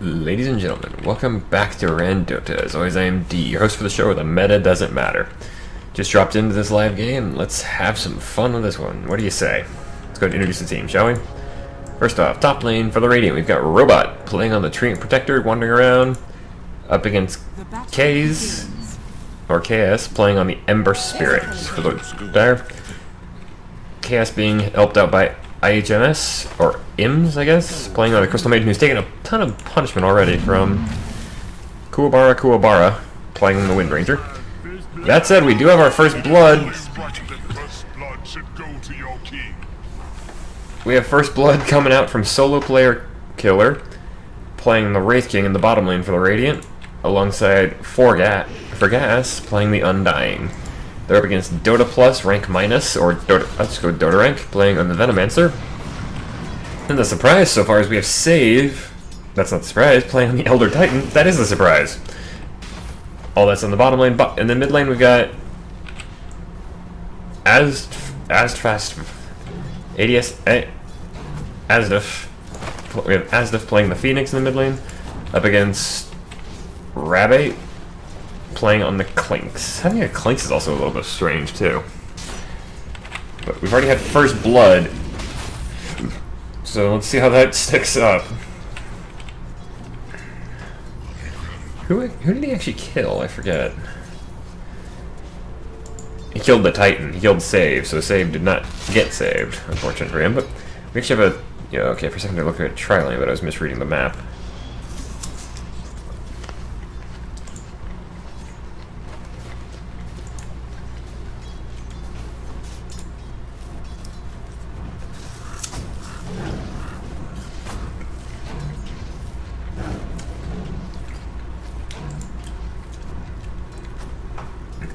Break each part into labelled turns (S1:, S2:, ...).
S1: Ladies and gentlemen, welcome back to RanDOTA. As always, I am D, your host for the show where the meta doesn't matter. Just dropped into this live game. Let's have some fun with this one. What do you say? Let's go and introduce the team, shall we? First off, top lane for the Radiant, we've got Robot playing on the Treant Protector, wandering around, up against K's, or KS, playing on the Ember Spirit for the Dire. KS being helped out by IHMS, or IMS, I guess, playing on a Crystal Maiden who's taken a ton of punishment already from Kuwabara, playing the Wind Ranger. That said, we do have our first blood. We have first blood coming out from solo player Killer, playing the Wraith King in the bottom lane for the Radiant, alongside Forgas playing the Undying. They're up against Dota Plus, rank minus, or Dota, let's go Dota rank, playing on the Venomancer. And the surprise so far is we have Save, that's not the surprise, playing on the Elder Titan. That is the surprise. All that's on the bottom lane, but in the mid lane we've got Asdaf. We have Asdaf playing the Phoenix in the mid lane, up against Rabbit playing on the Clinks. Having a Clinks is also a little bit strange too. But we've already had first blood, so let's see how that sticks up. Who did he actually kill? I forget. He killed the Titan. He killed Save, so Save did not get saved, unfortunate for him. But we actually have a... Yeah, okay, for a second I looked at Tri-Lane, but I was misreading the map.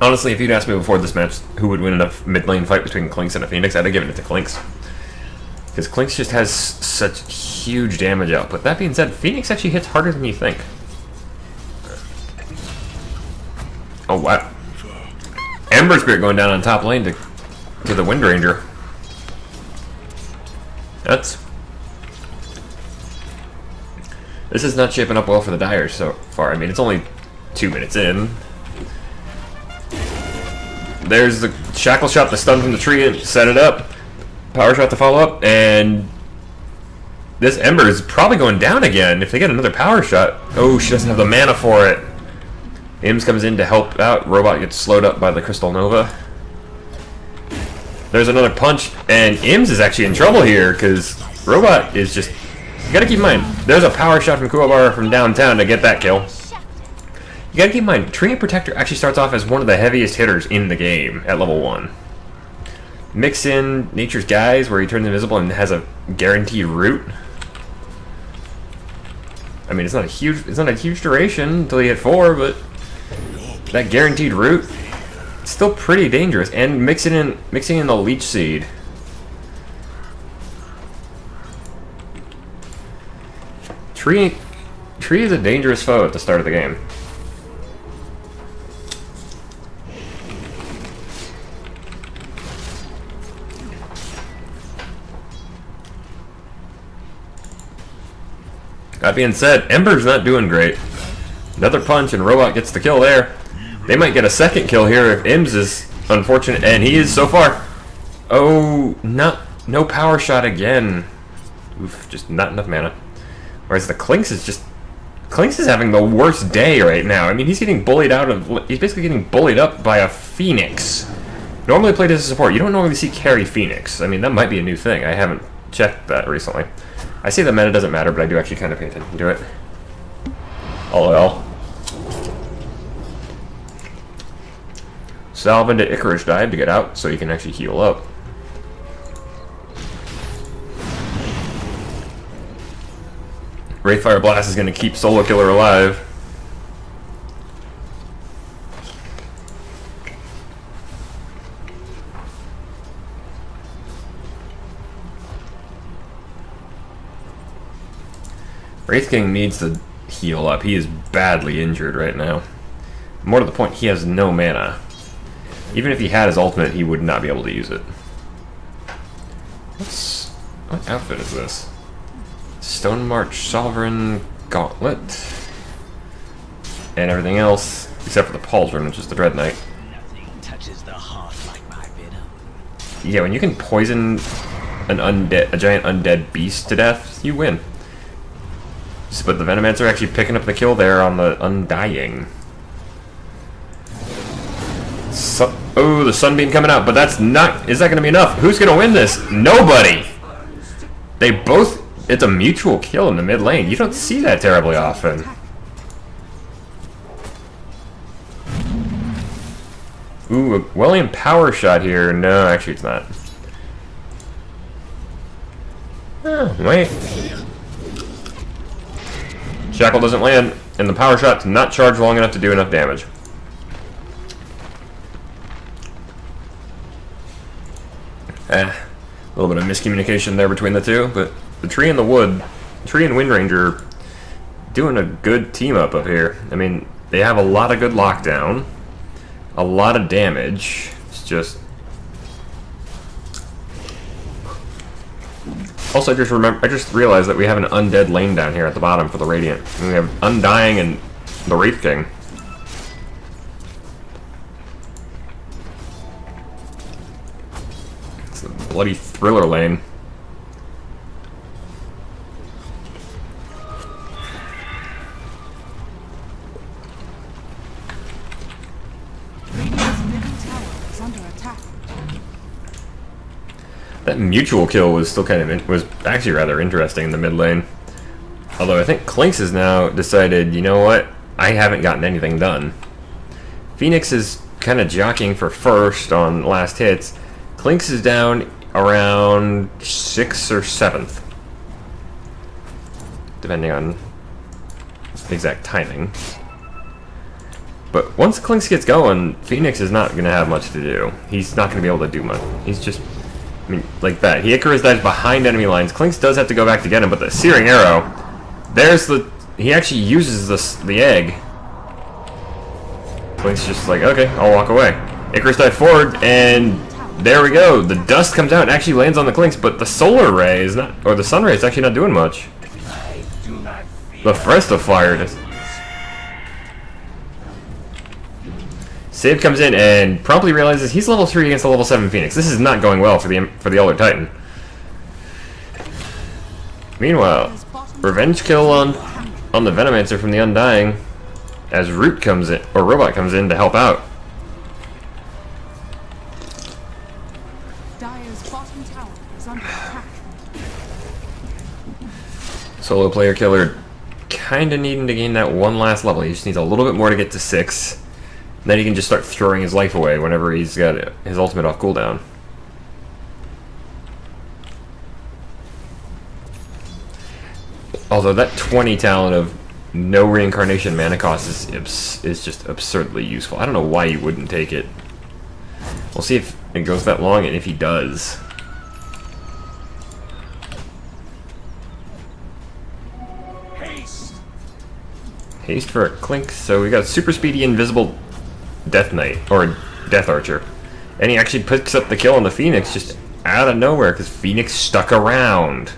S1: Honestly, if you'd asked me before this match who would win in a mid lane fight between Clinks and a Phoenix, I'd have given it to Clinks. Because Clinks just has such huge damage output. That being said, Phoenix actually hits harder than you think. Oh, wow. Ember Spirit going down on top lane to the Wind Ranger. This is not shaping up well for the Dire so far. I mean, it's only 2 minutes in. There's the Shackle Shot, the stun from the tree, and set it up. Power Shot to follow up, and this Ember is probably going down again if they get another Power Shot. Oh, she doesn't have the mana for it. Ims comes in to help out. Robot gets slowed up by the Crystal Nova. There's another punch, and Ims is actually in trouble here because Robot is just... You gotta keep in mind, there's a Power Shot from Kuwabara from downtown to get that kill. You gotta keep in mind, Treant Protector actually starts off as one of the heaviest hitters in the game at level 1. Mix in Nature's Guise, where he turns invisible and has a guaranteed root. I mean, it's not a huge duration until you hit 4, but that guaranteed root, it's still pretty dangerous. And mixing in the Leech Seed. Tree is a dangerous foe at the start of the game. That being said, Ember's not doing great. Another punch and Robot gets the kill there. They might get a second kill here if Ims is unfortunate, and he is so far. Oh, no Power Shot again. Oof, just not enough mana. Whereas the Clinks is having the worst day right now. I mean, he's basically getting bullied up by a Phoenix. Normally played as a support. You don't normally see carry Phoenix. I mean, that might be a new thing. I haven't checked that recently. I say the meta doesn't matter, but I do actually kind of pay attention to it. LOL. Salve into Icarus dive to get out so he can actually heal up. Wraithfire Blast is going to keep Solo Killer alive. Wraith King needs to heal up. He is badly injured right now. More to the point, he has no mana. Even if he had his ultimate, he would not be able to use it. What outfit is this? Stone March Sovereign gauntlet. And everything else, except for the pauldron, which is the Dread Knight.
S2: Nothing touches the heart like my venom.
S1: Yeah, when you can poison a giant undead beast to death, you win. But the Venomancer actually picking up the kill there on the Undying. Oh, the Sunbeam coming out, but that's not... Is that going to be enough? Who's going to win this? Nobody! They both... It's a mutual kill in the mid lane. You don't see that terribly often. Ooh, a Wellian power shot here. No, actually it's not. Oh, wait. Shackle doesn't land, and the power shot does not charge long enough to do enough damage. A little bit of miscommunication there between the two, but the Tree and the Wind Ranger doing a good team up here. I mean, they have a lot of good lockdown, a lot of damage. It's just... Also, I just realized that we have an undead lane down here at the bottom for the Radiant. And we have Undying and the Wraith King. It's a bloody thriller lane. That mutual kill was still kind of was actually rather interesting in the mid lane. Although I think Clinks has now decided, you know what? I haven't gotten anything done. Phoenix is kind of jockeying for first on last hits. Clinks is down around 6th or 7th, depending on the exact timing. But once Clinks gets going, Phoenix is not going to have much to do. He's not going to be able to do much. He's just... I mean, like that. He Icarus dives behind enemy lines. Clinks does have to go back to get him, but the Searing Arrow, there's the... He actually uses the egg. Clinks just like, okay, I'll walk away. Icarus dive forward, and there we go. The dust comes out and actually lands on the Clinks, but the Solar Ray is not... Or the Sun Ray is actually not doing much. The Fresta Fire just... Save comes in and promptly realizes he's level 3 against a level 7 Phoenix. This is not going well for the Elder Titan. Meanwhile, revenge kill on the Venomancer from the Undying as Root comes in, or Robot comes in to help out.
S3: Dire's bottom tower is under attack.
S1: Solo player killer kinda needing to gain that one last level. He just needs a little bit more to get to 6. Then he can just start throwing his life away whenever he's got his ultimate off cooldown. Although that 20 talent of no reincarnation mana cost is just absurdly useful. I don't know why you wouldn't take it. We'll see if it goes that long and if he does. Haste for a Clink. So we got super speedy invisible Death Knight, or Death Archer. And he actually picks up the kill on the Phoenix just out of nowhere, because Phoenix stuck around.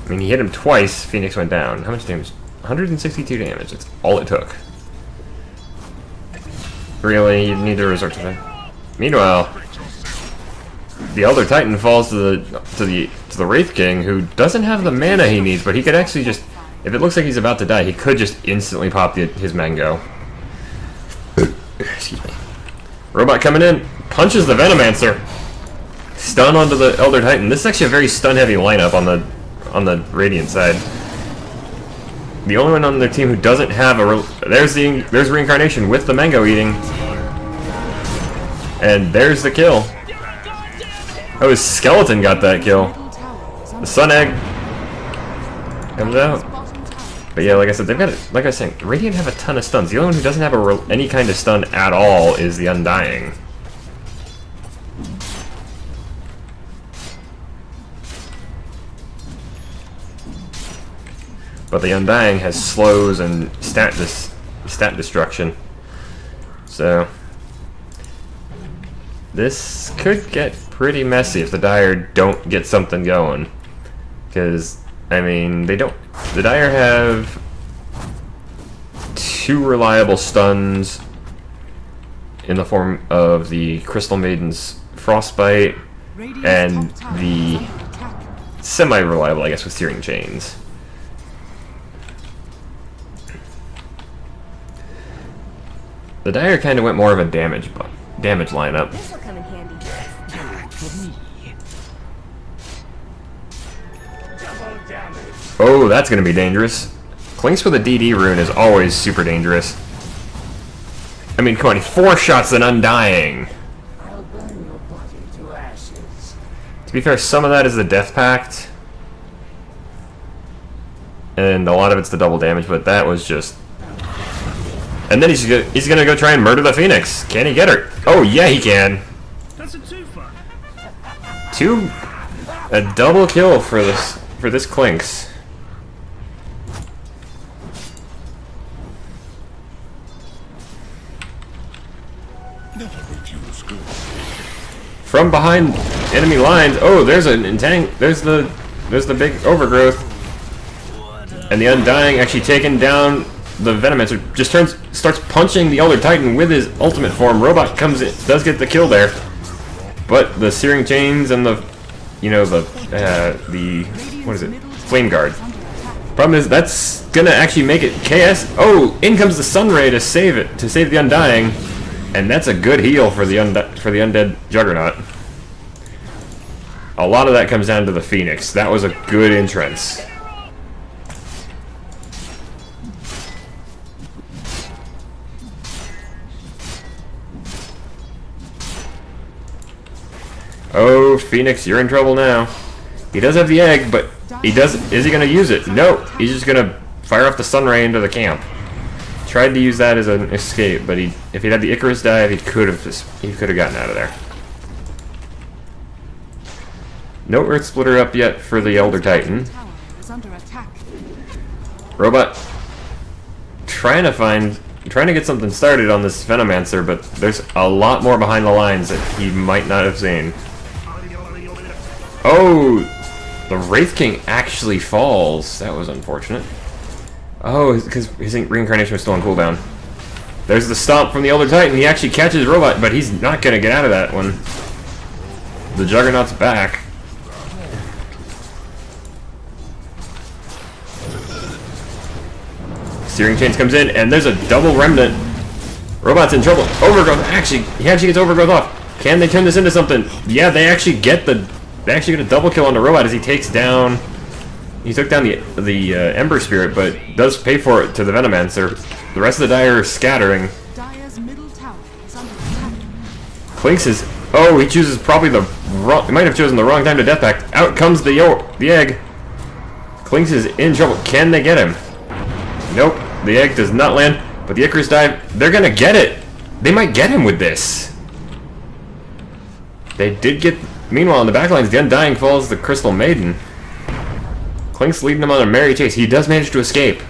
S1: I mean, he hit him twice, Phoenix went down. How much damage? 162 damage, that's all it took. Really, you need to resort to that. Meanwhile, the Elder Titan falls to the Wraith King, who doesn't have the mana he needs, but he could actually just... If it looks like he's about to die, he could just instantly pop his mango. Excuse me. Robot coming in, punches the Venomancer. Stun onto the Elder Titan. This is actually a very stun-heavy lineup on the Radiant side. The only one on their team who doesn't have a... There's Reincarnation with the mango eating. And there's the kill. Oh, his Skeleton got that kill. The Sun Egg comes out. But yeah, like I said, they've got, like I was saying, Radiant have a ton of stuns. The only one who doesn't have any kind of stun at all is the Undying. But the Undying has slows and stat destruction. So this could get pretty messy if the Dire don't get something going. Because I mean, they don't... The Dire have 2 reliable stuns in the form of the Crystal Maiden's Frostbite and the semi-reliable, I guess, with Searing Chains. The Dire kind of went more of a damage lineup.
S4: This will come in handy.
S1: Oh, that's going to be dangerous. Clinks with a DD rune is always super dangerous. I mean, come on, 4 shots and Undying.
S5: I'll burn your body to ashes.
S1: To be fair, some of that is the Death Pact. And a lot of it's the double damage, but that was just... And then he's gonna go try and murder the Phoenix. Can he get her? Oh, yeah, he can.
S6: That's a twofer.
S1: A double kill for this Clinks. From behind enemy lines. Oh, there's an there's the big overgrowth. And the Undying actually taking down the Venomancer. Just starts punching the Elder Titan with his ultimate form. Robot comes in, does get the kill there. But the Searing Chains and the what is it? Flame Guard. Problem is that's gonna actually make it KS. Oh, in comes the Sunray to save it, to save the Undying. And that's a good heal for the undead Juggernaut. A lot of that comes down to the Phoenix. That was a good entrance. Oh, Phoenix, you're in trouble now. He does have the egg, but is he gonna use it? No, he's just gonna fire off the Sunray into the camp. Tried to use that as an escape, but if he'd had the Icarus dive, he could have gotten out of there. No Earth Splitter up yet for the Elder Titan. Robot trying to get something started on this Venomancer, but there's a lot more behind the lines that he might not have seen. Oh, the Wraith King actually falls. That was unfortunate. Oh, because his reincarnation was still on cooldown. There's the stomp from the Elder Titan. He actually catches Robot, but he's not going to get out of that one. The Juggernaut's back. Searing Chains comes in, and there's a double Remnant. Robot's in trouble. Overgrowth. He actually gets Overgrowth off. Can they turn this into something? Yeah, they actually get a double kill on the Robot as he takes down... He took down the Ember Spirit, but does pay for it to the Venomancer. The rest of the Dire are scattering.
S3: Dire's middle tower is under attack.
S1: Clinks is... Oh, he chooses probably the wrong... He might have chosen the wrong time to Death Pact. Out comes the egg. Clinks is in trouble. Can they get him? Nope. The egg does not land. But the Icarus dive... They're gonna get it! They might get him with this. They did get... Meanwhile, in the backlines, the Undying falls the Crystal Maiden. Clink's leading him on a merry chase. He does manage to escape.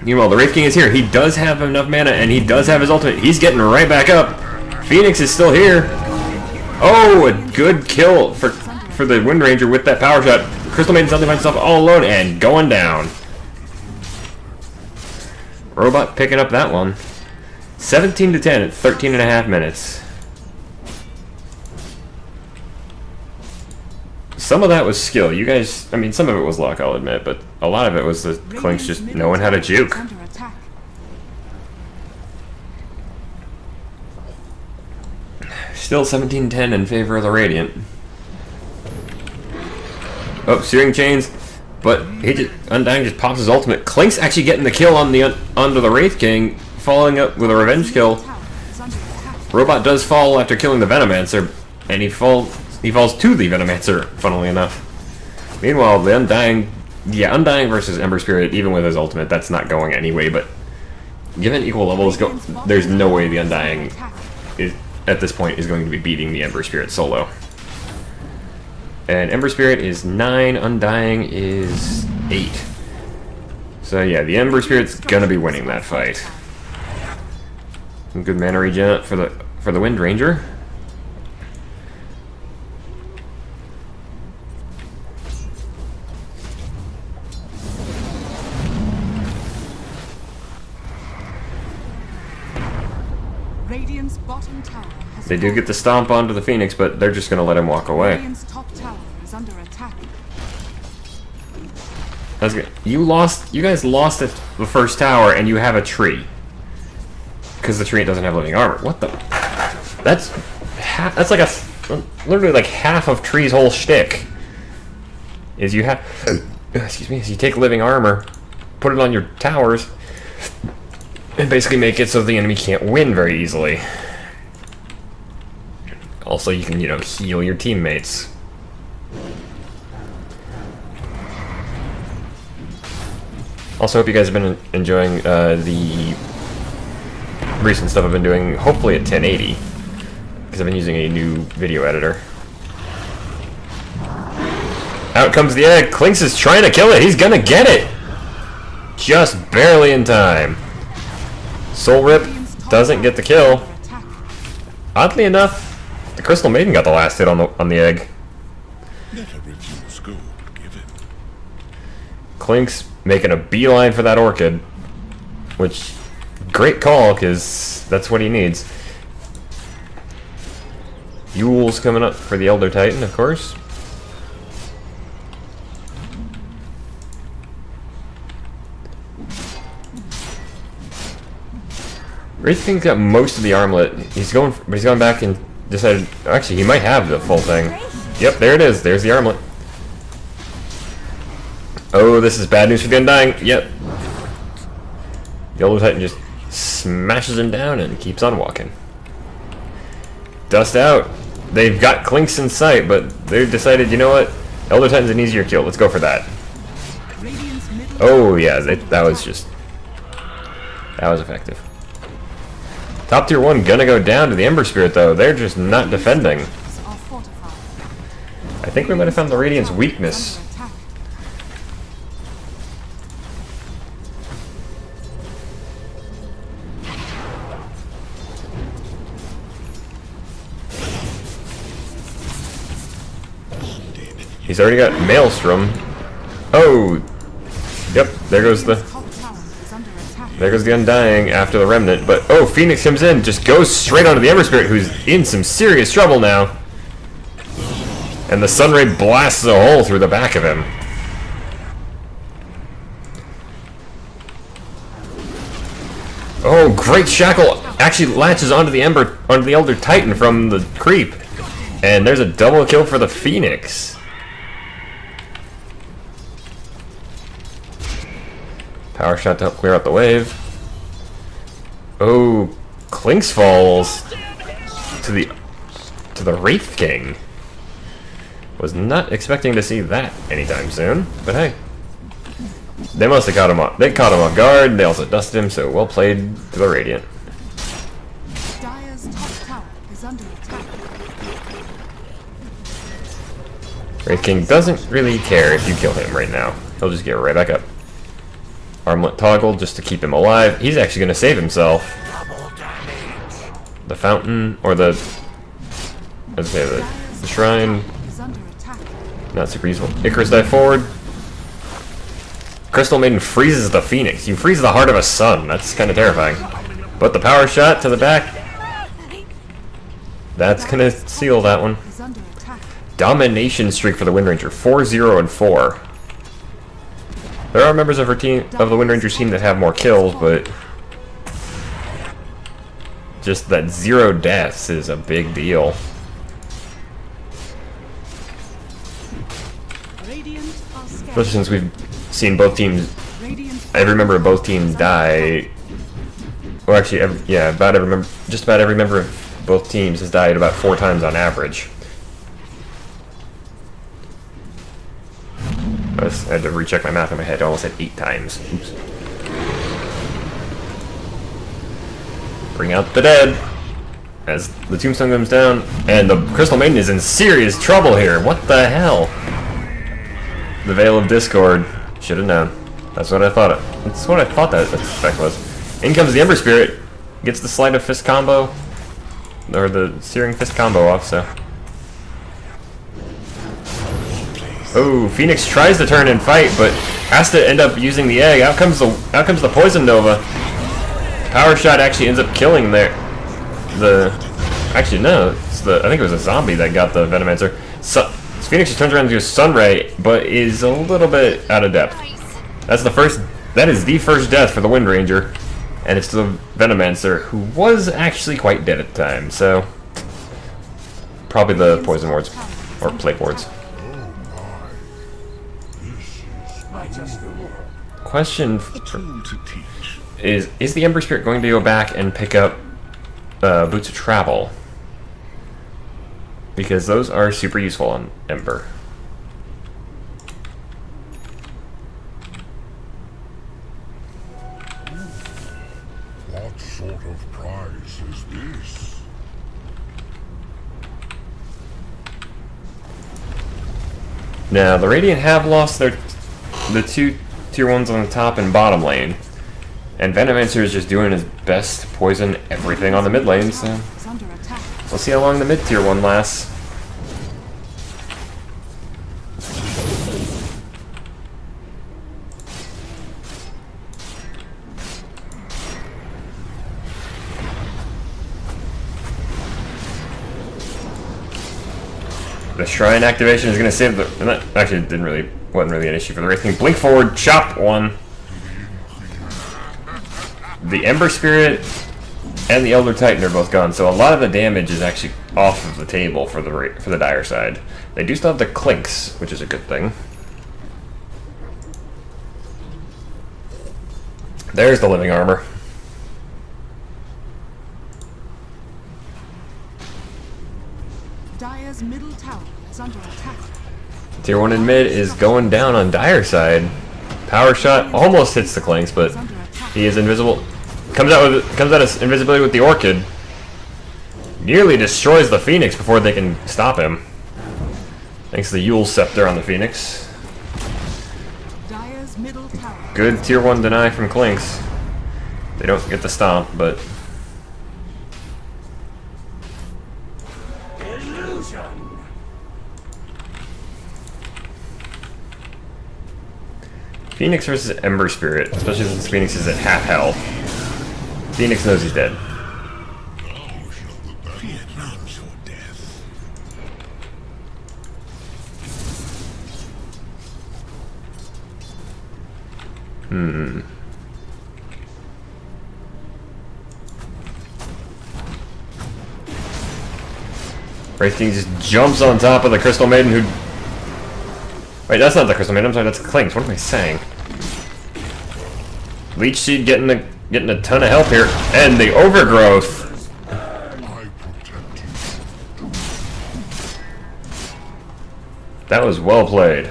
S1: Meanwhile, the Wraith King is here. He does have enough mana, and he does have his ultimate. He's getting right back up. Phoenix is still here. Oh, a good kill for the Wind Ranger with that power shot. Crystal Maiden suddenly finds himself all alone and going down. Robot picking up that one. 17-10 at 13.5 minutes. Some of that was skill. You guys, I mean, some of it was luck, I'll admit, but a lot of it was the Clinks just knowing how to juke. Still 17-10 in favor of the Radiant. Oh, Searing Chains, but Undying just pops his ultimate. Clink's actually getting the kill on onto the Wraith King, following up with a revenge kill. Robot does fall after killing the Venomancer, and he falls to the Venomancer, funnily enough. Meanwhile, the Undying versus Ember Spirit, even with his ultimate, that's not going anyway, but given equal levels, there's no way the Undying at this point is going to be beating the Ember Spirit solo. And Ember Spirit is 9, Undying is 8. So yeah, the Ember Spirit's gonna be winning that fight. Some good mana regen for the Wind Ranger.
S3: bottom tower has
S1: They do
S3: fallen.
S1: get to stomp onto the Phoenix, but they're just gonna let him walk away.
S3: Radiant's top tower is under attack.
S1: That's good. You guys lost at the first tower, and you have a tree. Because the tree doesn't have living armor. What the? That's like literally like half of Tree's whole shtick. Is you have, excuse me, is you take living armor, put it on your towers, and basically make it so the enemy can't win very easily. Also, you can, heal your teammates. Also, hope you guys have been enjoying the recent stuff I've been doing, hopefully at 1080, because I've been using a new video editor. Out comes the egg. Clinks is trying to kill it. He's gonna get it! Just barely in time. Soul Rip doesn't get the kill. Oddly enough, the Crystal Maiden got the last hit on the egg.
S4: Never refuse gold given.
S1: Clink's making a beeline for that orchid, which, great call, because that's what he needs. Yule's coming up for the Elder Titan, of course. Wraith King's got most of the armlet. But he's going back and decided. Actually, he might have the full thing. Yep, there it is. There's the armlet. Oh, this is bad news for the Undying. Yep. The Elder Titan just smashes him down and keeps on walking. Dust out. They've got Clinks in sight, but they decided, you know what? Elder Titan's an easier kill. Let's go for that. Oh, yeah, that was effective. Top tier 1 gonna go down to the Ember Spirit, though. They're just not defending. I think we might have found the Radiant's weakness. He's already got Maelstrom. Oh! Yep, there goes the Undying after the Remnant. But, oh, Phoenix comes in, just goes straight onto the Ember Spirit, who's in some serious trouble now. And the Sunray blasts a hole through the back of him. Oh, great Shackle actually latches onto the Elder Titan from the creep. And there's a double kill for the Phoenix. Power shot to help clear out the wave. Oh, Clinks falls to the Wraith King. Was not expecting to see that anytime soon, but hey. They must have caught him off. They caught him off guard. They also dusted him, so well played to the Radiant.
S3: Dire's top tower is under attack.
S1: Wraith King doesn't really care if you kill him right now. He'll just get right back up. Armlet toggle just to keep him alive. He's actually going to save himself. The fountain, or the shrine. Not super useful. Icarus dive forward. Crystal Maiden freezes the Phoenix. You freeze the heart of a sun. That's kind of terrifying. But the power shot to the back. That's going to seal that one. Domination streak for the Wind Ranger. 4-0 and 4. There are members of her team, of the Wind Rangers team, that have more kills, but just that 0 deaths is a big deal. Especially since we've seen both teams, every member of both teams die. Well, actually, just about every member of both teams has died about 4 times on average. I had to recheck my math in my head. I almost said 8 times. Oops. Bring out the dead. As the tombstone comes down. And the Crystal Maiden is in serious trouble here. What the hell? The Veil of Discord. Should have known. That's what I thought. That's what I thought that effect was. In comes the Ember Spirit. Gets the Sleight of Fist combo. Or the Searing Fist combo off, so. Oh, Phoenix tries to turn and fight, but has to end up using the egg. Out comes the Poison Nova. Power shot actually ends up killing the Actually, no. It's I think it was a zombie that got the Venomancer. Phoenix just turns around and does Sunray, but is a little bit out of depth. That's the first. That is the first death for the Wind Ranger, and it's the Venomancer, who was actually quite dead at the time. So probably the poison wards or plague wards. Question is the Ember Spirit going to go back and pick up Boots of Travel? Because those are super useful on Ember.
S4: What sort of prize is this?
S1: Now, the Radiant have lost the two tier 1s on the top and bottom lane. And Venomancer is just doing his best to poison everything on the mid lane, so
S3: Is under attack.
S1: we'll see how long the mid tier 1 lasts. The Shrine activation is going to save the... and that actually wasn't really an issue for the Wraith King. Blink forward, chop one. The Ember Spirit and the Elder Titan are both gone, so a lot of the damage is actually off of the table for the Dire side. They do still have the Clinks, which is a good thing. There's the Living Armor.
S3: Dire's middle tower is under attack.
S1: Tier 1 in mid is going down on Dire side. Power shot almost hits the Clinks, but he is invisible. Comes out of invisibility with the Orchid. Nearly destroys the Phoenix before they can stop him. Thanks to the Yule Scepter on the Phoenix.
S3: Dire's middle tower.
S1: Good tier 1 deny from Clinks. They don't get the stomp, but Phoenix versus Ember Spirit, especially since Phoenix is at half health. Phoenix knows he's dead.
S4: Fear not your death.
S1: Wraith King just jumps on top of the Crystal Maiden who... Wait, that's not the Crystal Maiden, I'm sorry, that's Clinks. What am I saying? Leech Seed getting a ton of help here. And the Overgrowth!
S4: I protect you.
S1: That was well played.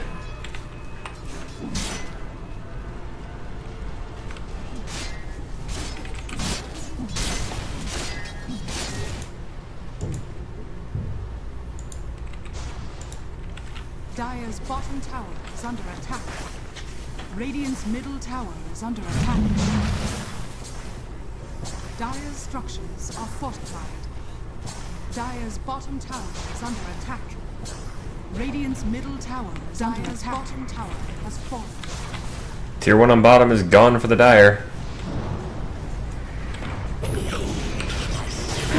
S3: Dire's bottom tower is under attack. Radiant's middle tower is under attack. Dire's structures are fortified. Dire's bottom tower is under attack. Radiant's middle tower is under attack. Bottom tower has fallen.
S1: Tier 1 on bottom is gone for the Dire.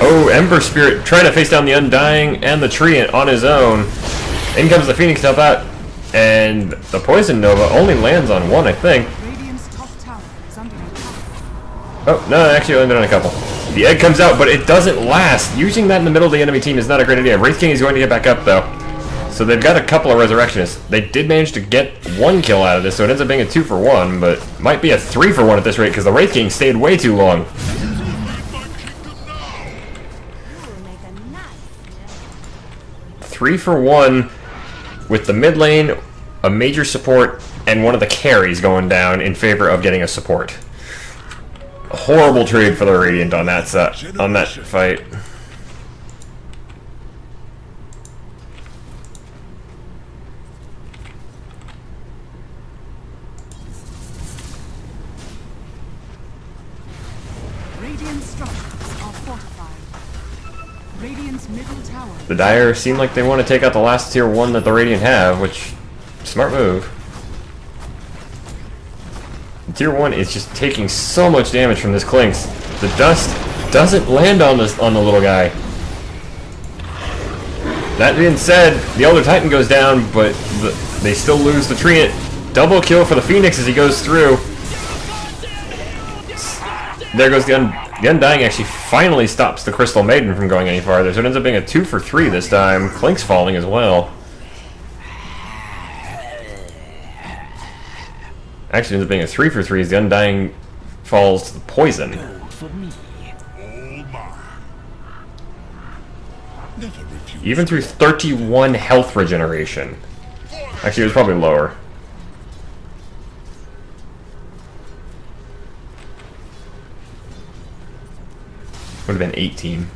S1: Oh, Ember Spirit trying to face down the Undying and the Treant on his own. In comes the Phoenix to help out, and the Poison Nova only lands on one, I think.
S3: Radiant's top tower is under attack.
S1: Oh, no, it actually landed on a couple. The egg comes out, but it doesn't last. Using that in the middle of the enemy team is not a great idea. Wraith King is going to get back up, though. So they've got a couple of Resurrectionists. They did manage to get one kill out of this, so it ends up being a 2-for-1, but might be a 3-for-1 at this rate, because the Wraith King stayed way too long. 3-for-1 with the mid lane, a major support, and one of the carries going down in favor of getting a support. A horrible trade for the Radiant on that fight.
S3: Radiant's structures are fortified. Radiant's middle tower.
S1: The Dire seem like they want to take out the last tier 1 that the Radiant have, which, smart move. Tier 1 is just taking so much damage from this Clinks. The dust doesn't land on the little guy. That being said, the Elder Titan goes down, but they still lose the Treant. Double kill for the Phoenix as he goes through. There goes the Undying. Actually finally stops the Crystal Maiden from going any farther, so it ends up being a 2 for 3 this time. Clink's falling as well. Actually ends up being a 3 for 3 as the Undying falls to the poison.
S2: For me.
S4: All mine. Never refuse.
S1: Even through 31 health regeneration. Actually, it was probably lower. Would have been 18.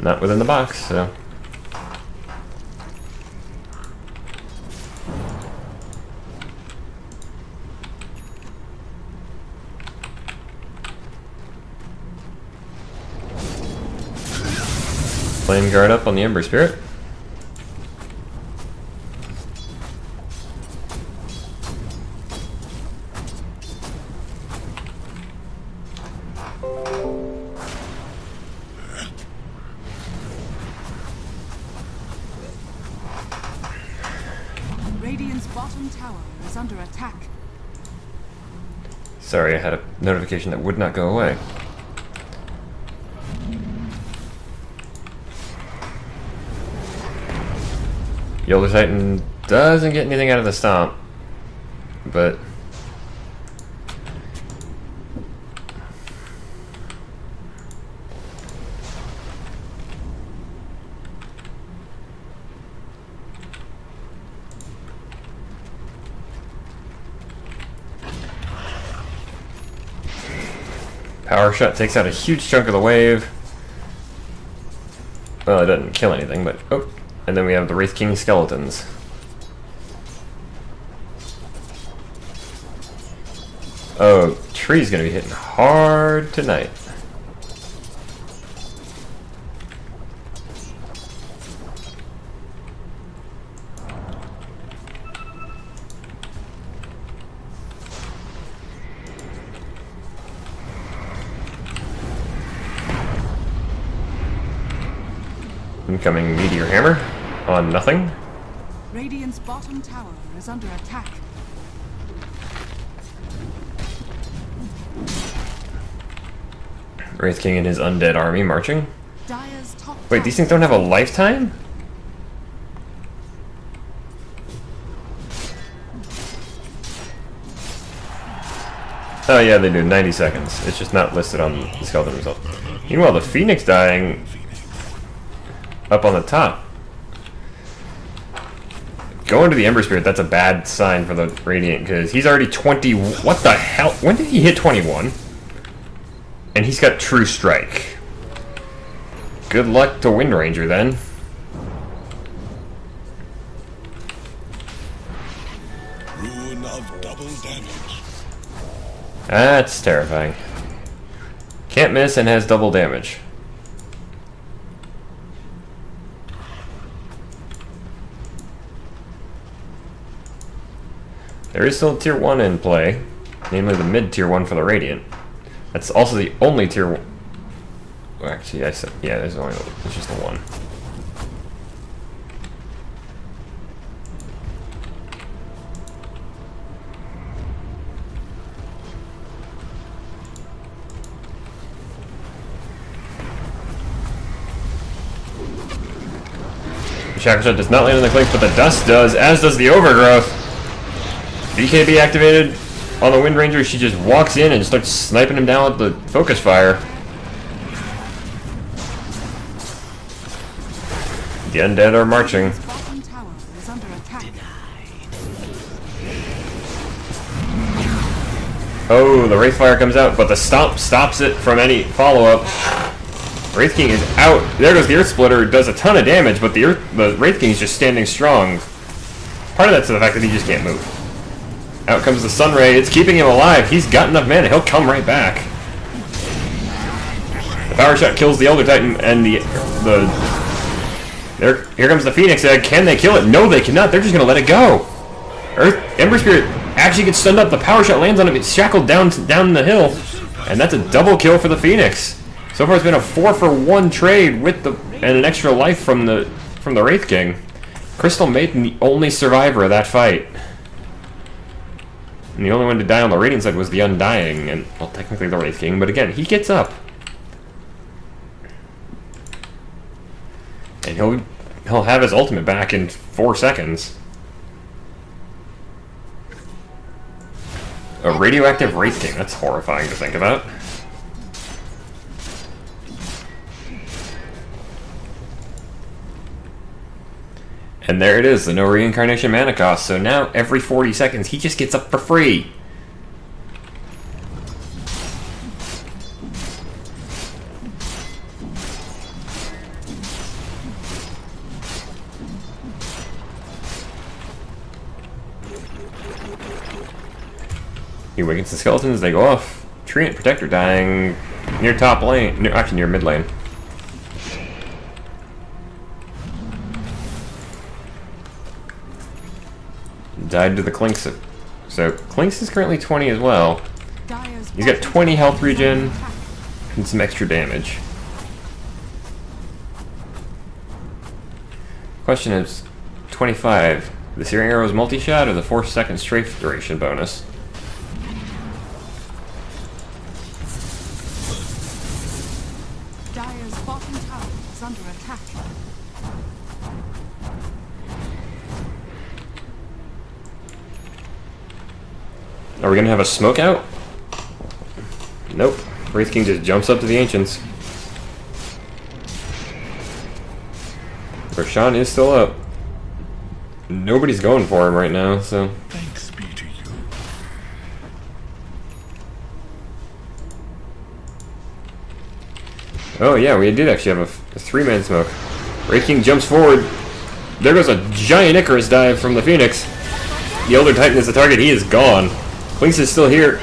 S1: Not within the box, so. Flame guard up on the Ember Spirit.
S3: Radiant's bottom tower is under attack.
S1: Sorry, I had a notification that would not go away. The Elder Titan doesn't get anything out of the stomp, but Power Shot takes out a huge chunk of the wave. Well, it doesn't kill anything, but oh. And then we have the Wraith King skeletons. Oh, Tree's gonna be hitting hard tonight. Incoming Meteor Hammer on nothing.
S3: Radiant's bottom tower is under attack.
S1: Wraith King and his undead army marching.
S3: Dire's top
S1: Wait, these things don't have a lifetime? Oh yeah, they do. 90 seconds. It's just not listed on the skeleton result. Meanwhile, the Phoenix dying up on the top. Going to the Ember Spirit, that's a bad sign for the Radiant, because he's already 20... What the hell? When did he hit 21? And he's got True Strike. Good luck to Wind Ranger, then.
S4: Ruin of double damage.
S1: That's terrifying. Can't miss and has double damage. There is still a tier 1 in play, namely the mid tier 1 for the Radiant. That's also the only tier 1. Well, actually, I said, yeah, there's just the one. The Shackle Shot does not land on the Clink, but the Dust does, as does the Overgrowth. BKB activated on the Wind Ranger. She just walks in and starts sniping him down with the focus fire. The undead are marching.
S3: bottom tower is under attack.
S1: Oh, the Wraithfire comes out, but the Stomp stops it from any follow-up. Wraith King is out. There goes the Earth Splitter. Does a ton of damage, but the Wraith King is just standing strong. Part of that's the fact that he just can't move. Out comes the Sun Ray. It's keeping him alive. He's got enough mana. He'll come right back. The Power Shot kills the Elder Titan, and here comes the Phoenix Egg. Can they kill it? No, they cannot. They're just going to let it go. Ember Spirit actually gets stunned up. The power shot lands on him. It's shackled down the hill, and that's a double kill for the Phoenix. So far, it's been a 4-for-1 trade with and an extra life from the Wraith King. Crystal Maiden, the only survivor of that fight, and the only one to die on the Radiant side was the Undying, and well, technically the Wraith King. But again, he gets up, and he'll have his ultimate back in 4 seconds. A radioactive Wraith King, that's horrifying to think about. And there it is, the no reincarnation mana cost. So now every 40 seconds he just gets up for free. He awakens the skeletons, they go off. Treant Protector dying near top lane, actually near mid lane. Died to the Clinks. So Clinks is currently 20 as well. He's got 20 health regen and some extra damage. Question is 25. The Searing Arrow's multi-shot or the 4-second strafe duration bonus?
S3: Dire's bottom tower is under attack.
S1: Are we gonna have a smoke out? Nope. Wraith King just jumps up to the Ancients. Roshan is still up. Nobody's going for him right now, so.
S4: Thanks be to you.
S1: Oh yeah, we did actually have a 3-man smoke. Wraith King jumps forward. There goes a giant Icarus dive from the Phoenix. The Elder Titan is the target, he is gone. Clinks is still here.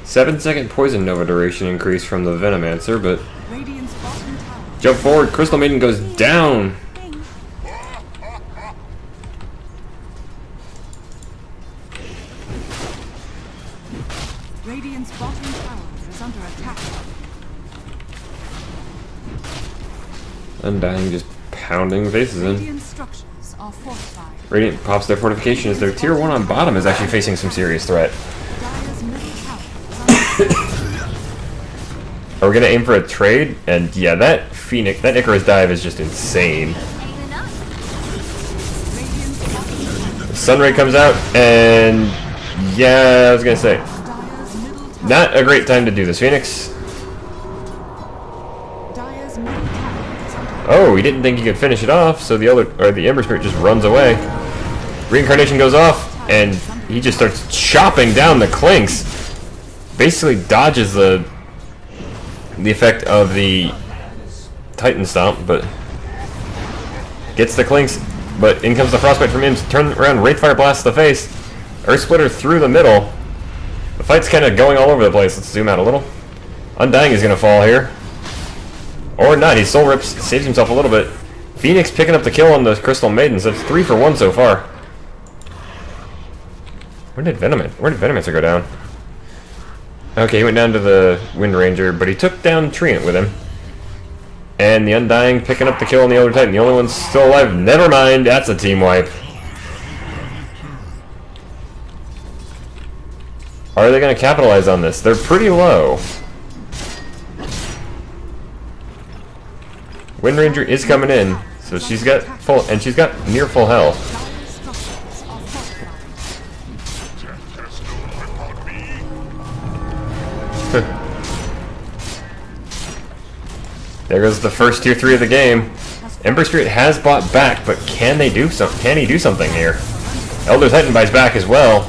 S1: 7-second poison nova duration increase from the Venomancer, but
S3: Radiant's bottom tower.
S1: jump forward, Crystal Maiden goes down.
S3: Radiant's bottom tower is under attack.
S1: Undying just pounding faces in.
S3: Radiant structures are fortified.
S1: Radiant pops their fortification as their tier 1 on bottom is actually facing some serious threat.
S3: Dire's middle tower is under attack.
S1: Are we gonna aim for a trade? And yeah, that Icarus dive is just insane.
S3: Radiant's bottom tower.
S1: Sunray comes out, and yeah, I was gonna say,
S3: Dire's middle tower.
S1: not a great time to do this, Phoenix.
S3: Dire's middle tower is under
S1: Oh, he didn't think he could finish it off, so the Ember Spirit just runs away. Reincarnation goes off, and he just starts chopping down the Clinks. Basically dodges the effect of the Titan Stomp, but gets the Clinks. But in comes the Frostbite from him. Turn around, Wraithfire blasts the face. Earth Splitter through the middle. The fight's kind of going all over the place. Let's zoom out a little. Undying is going to fall here. Or not, he soul rips, saves himself a little bit. Phoenix picking up the kill on the Crystal Maidens. That's 3 for 1 so far. Where did Venomancer go down? Okay, he went down to the Wind Ranger, but he took down Treant with him. And the Undying picking up the kill on the Elder Titan. The only one still alive. Never mind, that's a team wipe. Are they going to capitalize on this? They're pretty low. Wind Ranger is coming in, so she's got near full health.
S3: Dire's structures are fortified.
S1: There goes the first tier 3 of the game. Ember Spirit has bought back, but can he do something here? Elder Titan buys back as well.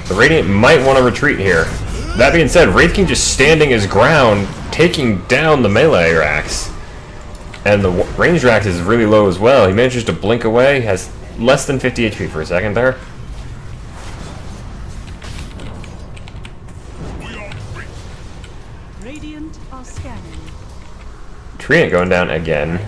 S1: The Radiant might want to retreat here. That being said, Wraith King just standing his ground, taking down the melee racks. And the range rack is really low as well. He manages to blink away, has less than 50 HP for a second there.
S3: Radiant are scanning.
S1: Treant going down again.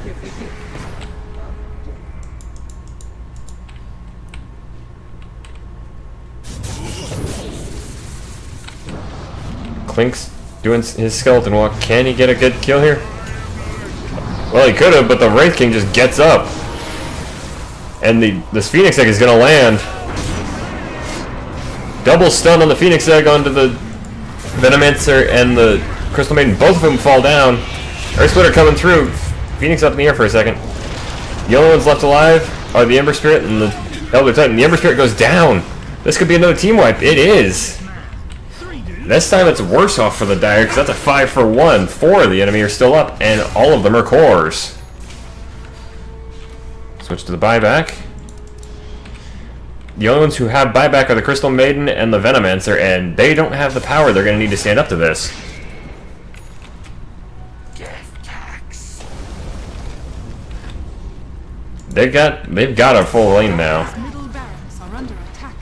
S1: Clink's doing his skeleton walk. Can he get a good kill here? Well, he could have, but the Wraith King just gets up. And this Phoenix Egg is going to land. Double stun on the Phoenix Egg onto the Venomancer and the Crystal Maiden. Both of them fall down. Earth Splitter coming through. Phoenix up in the air for a second. The only ones left alive are the Ember Spirit and the Elder Titan. The Ember Spirit goes down. This could be another team wipe. It is. This time it's worse off for the Dire because that's a 5-for-1. 4 of the enemy are still up and all of them are cores. Switch to the buyback. The only ones who have buyback are the Crystal Maiden and the Venomancer, and they don't have the power. They're going to need to stand up to this. They've got a full lane now.
S3: Dire's middle barracks are under attack.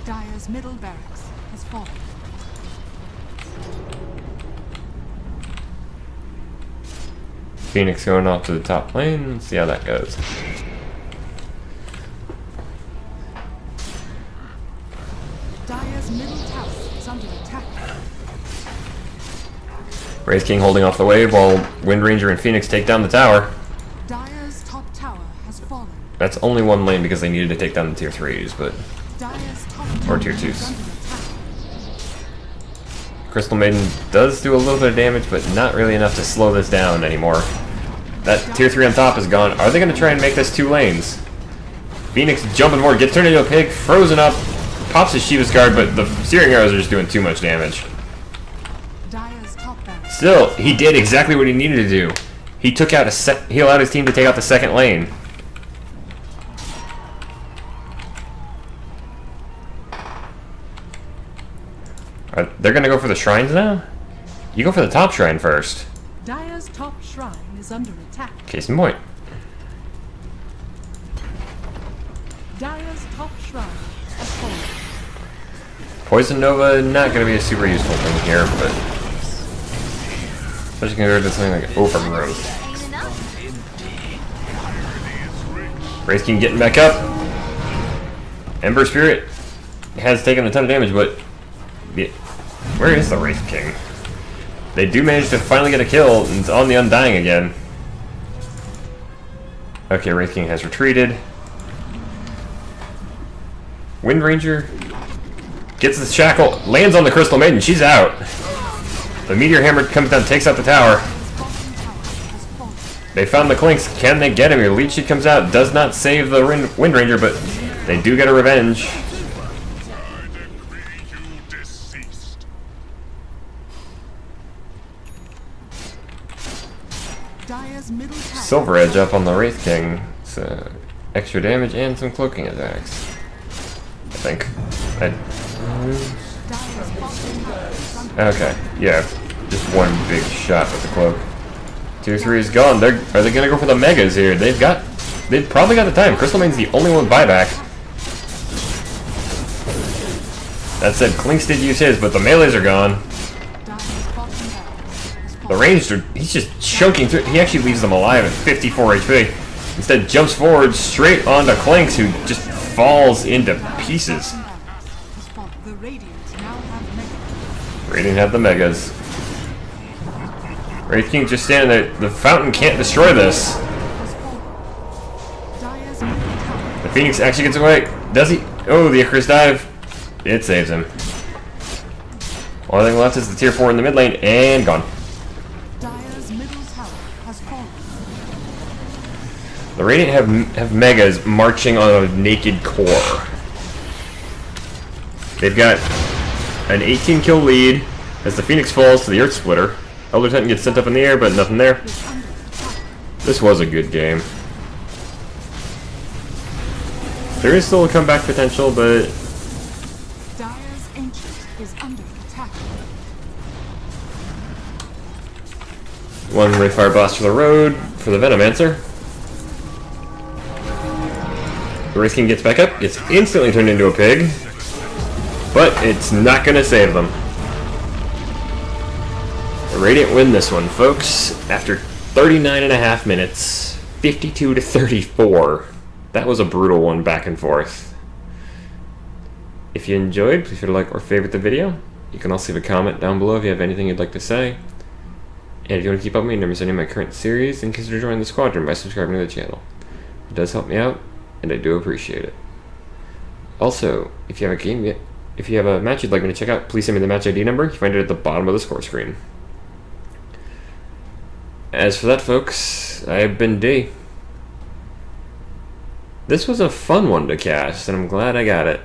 S3: Dire's middle barracks has fallen.
S1: Phoenix going off to the top lane. Let's see how that goes.
S3: Dire's middle tower is under attack.
S1: Wraith King holding off the wave while Wind Ranger and Phoenix take down the tower.
S3: Dire's top tower has fallen.
S1: That's only one lane because they needed to take down the tier 3s, but
S3: Dire's top
S1: or
S3: tower
S1: tier
S3: is
S1: 2s.
S3: under attack.
S1: Crystal Maiden does do a little bit of damage, but not really enough to slow this down anymore. That tier 3 on top is gone. Are they going to try and make this 2 lanes? Phoenix jumping forward, gets turned into a pig, frozen up, pops his Shiva's Guard, but the Searing Arrows are just doing too much damage.
S3: Dire's top barracks.
S1: Still, he did exactly what he needed to do. He took out he allowed his team to take out the second lane. They're gonna go for the shrines now? You go for the top shrine first.
S3: Dire's top shrine is under attack.
S1: Case in point.
S3: Dire's top shrine has fallen.
S1: Poison Nova, not gonna be a super useful thing here, but especially compared to something like Overgrowth. Wraith King getting back up. Ember Spirit has taken a ton of damage, but where is the Wraith King? They do manage to finally get a kill, and it's on the Undying again. Okay, Wraith King has retreated. Wind Ranger gets the shackle, lands on the Crystal Maiden, she's out. The Meteor Hammer comes down, takes out the tower. They found the Clinks, can they get him? Your lead sheet comes out, does not save the Wind Ranger, but they do get a revenge.
S3: Dire's middle tower.
S1: Silver Edge up on the Wraith King. So extra damage and some cloaking attacks. I think.
S3: Dire's bottom tower is under
S1: Okay, yeah. Just one big shot with the cloak. Tier 3 is gone. Are they gonna go for the megas here? They've probably got the time. Crystal Main's the only one buyback. That said, Clinks did use his, but the melees are gone.
S3: Dire's bottom barracks has
S1: The
S3: fallen.
S1: ranged he's just choking through. He actually leaves them alive at 54 HP. Instead, jumps forward straight onto Clinks, who just falls into pieces.
S3: The Radiant now have mega.
S1: Radiant have the megas. Wraith King just standing there. The fountain can't destroy this.
S3: Has fallen. Dire's middle tower.
S1: The Phoenix actually gets away. Does he? Oh, the Icarus dive. It saves him. Only thing left is the tier 4 in the mid lane, and gone.
S3: Dire's middle tower has fallen.
S1: The Radiant have megas marching on a naked core. They've got an 18 kill lead as the Phoenix falls to the Earth Splitter. Elder Titan gets sent up in the air, but nothing there.
S3: Is under attack.
S1: This was a good game. There is still a comeback potential, but
S3: Dire's ancient is under attack.
S1: one Wraith Fire Blast for the road for the Venomancer. The Wraith King gets back up, gets instantly turned into a pig, but it's not going to save them. The Radiant win this one, folks, after 39.5 minutes, 52-34. That was a brutal one, back and forth. If you enjoyed, please be sure to like or favorite the video. You can also leave a comment down below if you have anything you'd like to say. And if you want to keep up with me and never miss any of my current series, then consider joining the squadron by subscribing to the channel. It does help me out, and I do appreciate it. Also, if you have a match you'd like me to check out, please send me the match ID number. You find it at the bottom of the score screen. As for that, folks, I've been D. This was a fun one to cast, and I'm glad I got it.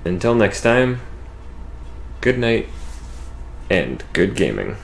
S1: Until next time, good night, and good gaming.